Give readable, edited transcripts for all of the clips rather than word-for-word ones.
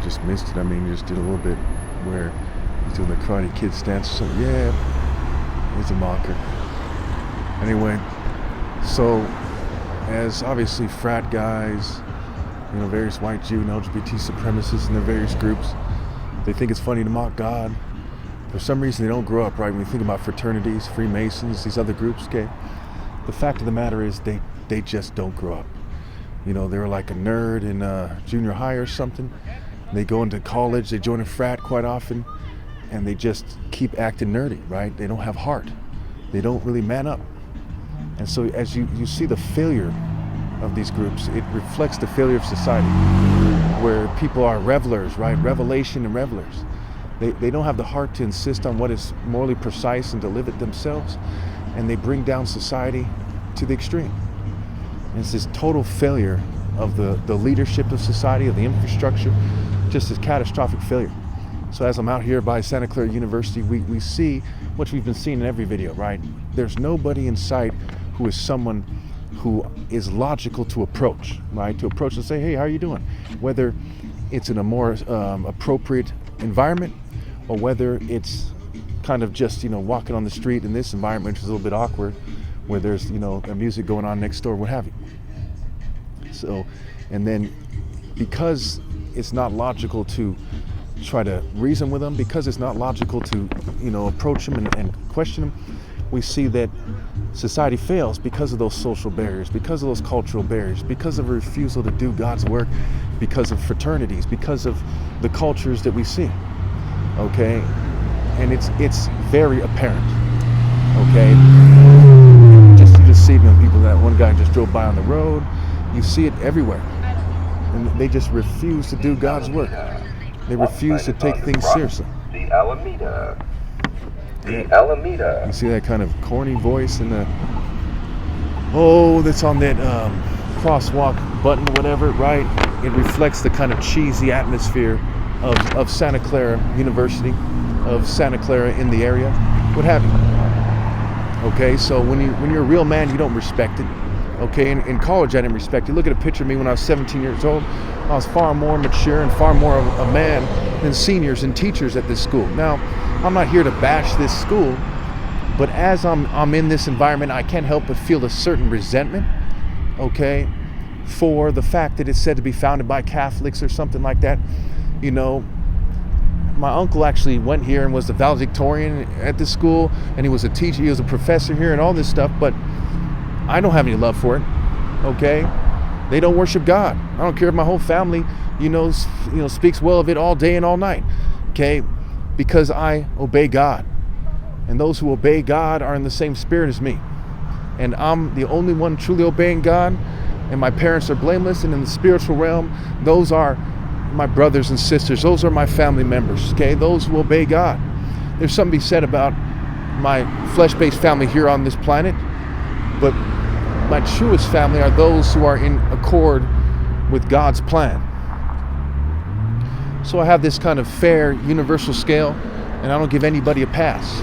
just missed it. I mean, he just did a little bit where he's doing the Karate Kid stance. So yeah, he's a mocker. Anyway, so as obviously frat guys, various white Jew and LGBT supremacists in their various groups, they think it's funny to mock God. For some reason, they don't grow up, right? When you think about fraternities, Freemasons, these other groups, okay? The fact of the matter is they just don't grow up. They were like a nerd in junior high or something. They go into college, they join a frat quite often, and they just keep acting nerdy, right? They don't have heart. They don't really man up. And so as you see the failure of these groups, it reflects the failure of society, where people are revelers, right? Revelation and revelers. They don't have the heart to insist on what is morally precise and to live it themselves, and they bring down society to the extreme. And it's this total failure of the leadership of society, of the infrastructure, just this catastrophic failure. So as I'm out here by Santa Clara University, we see what we've been seeing in every video, right? There's nobody in sight who is someone who is logical to approach, right? To approach and say, hey, how are you doing? Whether it's in a more appropriate environment, or whether it's kind of just, walking on the street in this environment, which is a little bit awkward, where there's, a music going on next door, what have you. So, and then because it's not logical to try to reason with them, because it's not logical to, approach them and question them, we see that society fails because of those social barriers, because of those cultural barriers, because of a refusal to do God's work, because of fraternities, because of the cultures that we see. Okay, and it's very apparent. Okay, you just see people. That one guy just drove by on the road. You see it everywhere, and they just refuse to do God's work. They refuse to take things seriously. The Alameda. The Alameda. You see that kind of corny voice in the that's on that crosswalk button or whatever, right? It reflects the kind of cheesy atmosphere of Santa Clara University, of Santa Clara in the area, what have you. Okay, so when you're a real man, you don't respect it. Okay, in college I didn't respect it. Look at a picture of me when I was 17 years old. I was far more mature and far more of a man than seniors and teachers at this school. Now, I'm not here to bash this school, but as I'm in this environment, I can't help but feel a certain resentment, okay, for the fact that it's said to be founded by Catholics or something like that. My uncle actually went here and was the valedictorian at this school, and he was a teacher, he was a professor here and all this stuff, but I don't have any love for it, okay? They don't worship God. I don't care if my whole family, speaks well of it all day and all night, okay? Because I obey God. And those who obey God are in the same spirit as me. And I'm the only one truly obeying God, and my parents are blameless, and in the spiritual realm, those are my brothers and sisters. Those are my family members, okay? Those who obey God. There's something to be said about my flesh-based family here on this planet, but my truest family are those who are in accord with God's plan. So I have this kind of fair, universal scale, and I don't give anybody a pass,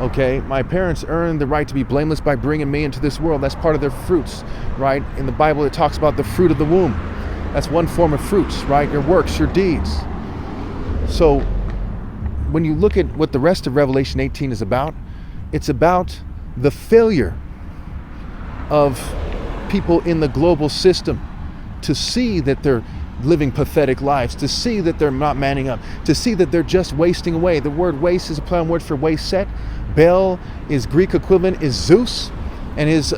okay? My parents earned the right to be blameless by bringing me into this world. That's part of their fruits, right? In the Bible, it talks about the fruit of the womb. That's one form of fruits, right? Your works, your deeds. So when you look at what the rest of Revelation 18 is about, it's about the failure of people in the global system to see that they're living pathetic lives, to see that they're not manning up, to see that they're just wasting away. The word waste is a play on word for waste set. Bel, his Greek equivalent is Zeus, and his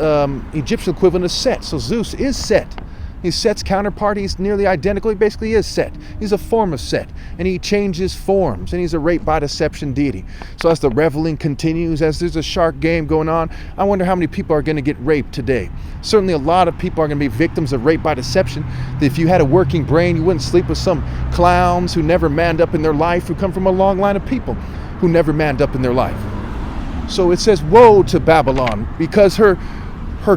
Egyptian equivalent is Set. So Zeus is Set. He's Set's counterpart. He's nearly identical. He basically is Set. He's a form of Set, and he changes forms, and he's a rape by deception deity. So as the reveling continues, as there's a shark game going on, I wonder how many people are going to get raped today. Certainly a lot of people are going to be victims of rape by deception. If you had a working brain, you wouldn't sleep with some clowns who never manned up in their life, who come from a long line of people who never manned up in their life. So it says, woe to Babylon, because her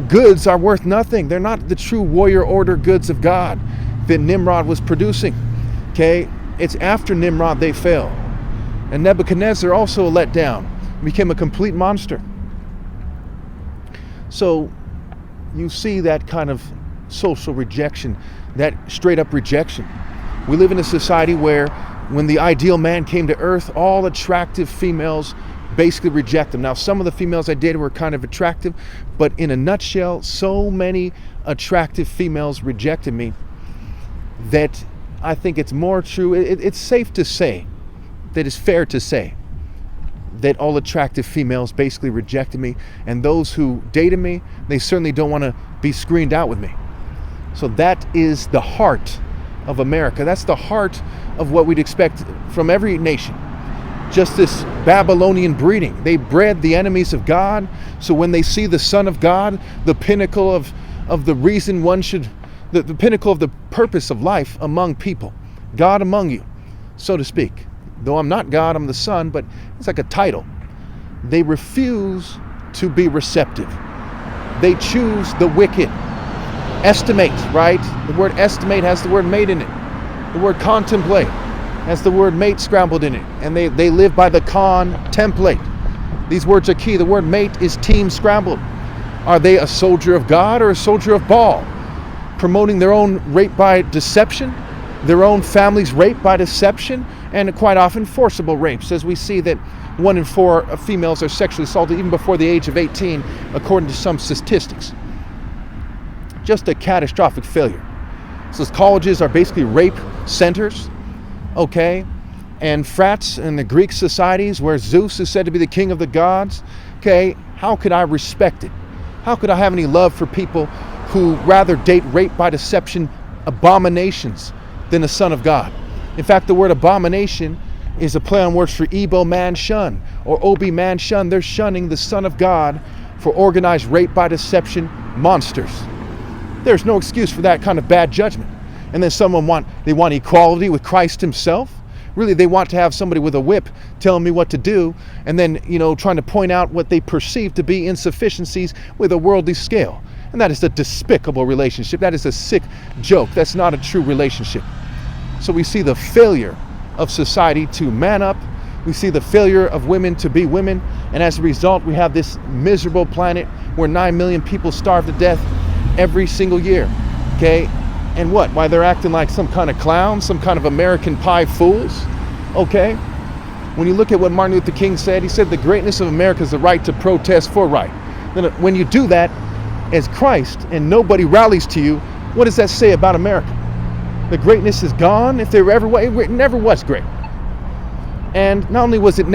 goods are worth nothing. They're not the true warrior order goods of God that Nimrod was producing. Okay? It's after Nimrod they fell. And Nebuchadnezzar also let down, became a complete monster. So you see that kind of social rejection, that straight up rejection. We live in a society where when the ideal man came to earth, all attractive females basically reject him. Now, some of the females I dated were kind of attractive, but in a nutshell, so many attractive females rejected me that I think it's more true. It's safe to say, that it's fair to say, that all attractive females basically rejected me, and those who dated me, they certainly don't want to be screened out with me. So that is the heart of America. That's the heart of what we'd expect from every nation. Just this Babylonian breeding. They bred the enemies of God, so when they see the Son of God, the pinnacle of the reason one should, the pinnacle of the purpose of life among people, God among you, so to speak. Though I'm not God, I'm the Son, but it's like a title. They refuse to be receptive. They choose the wicked. Estimate, right? The word estimate has the word mate in it. The word contemplate has the word mate scrambled in it. And they live by the template. These words are key. The word mate is team scrambled. Are they a soldier of God or a soldier of Baal? Promoting their own rape by deception, their own family's rape by deception, and quite often forcible rapes, as we see that 1 in 4 females are sexually assaulted even before the age of 18, according to some statistics. Just a catastrophic failure. So colleges are basically rape centers, okay? And frats in the Greek societies where Zeus is said to be the king of the gods, okay? How could I respect it? How could I have any love for people who rather date rape by deception abominations than the Son of God? In fact, the word abomination is a play on words for Ebo man shun or Obi man shun. They're shunning the Son of God for organized rape by deception monsters. There's no excuse for that kind of bad judgment. And then they want equality with Christ himself. Really, they want to have somebody with a whip telling me what to do, and then, trying to point out what they perceive to be insufficiencies with a worldly scale. And that is a despicable relationship. That is a sick joke. That's not a true relationship. So we see the failure of society to man up. We see the failure of women to be women. And as a result, we have this miserable planet where 9 million people starve to death every single year. Okay? And what? Why, they're acting like some kind of clowns, some kind of American Pie fools. Okay? When you look at what Martin Luther King said, he said the greatness of America is the right to protest for right. Then when you do that as Christ and nobody rallies to you, what does that say about America? The greatness is gone. If there ever was, it never was great. And not only was it never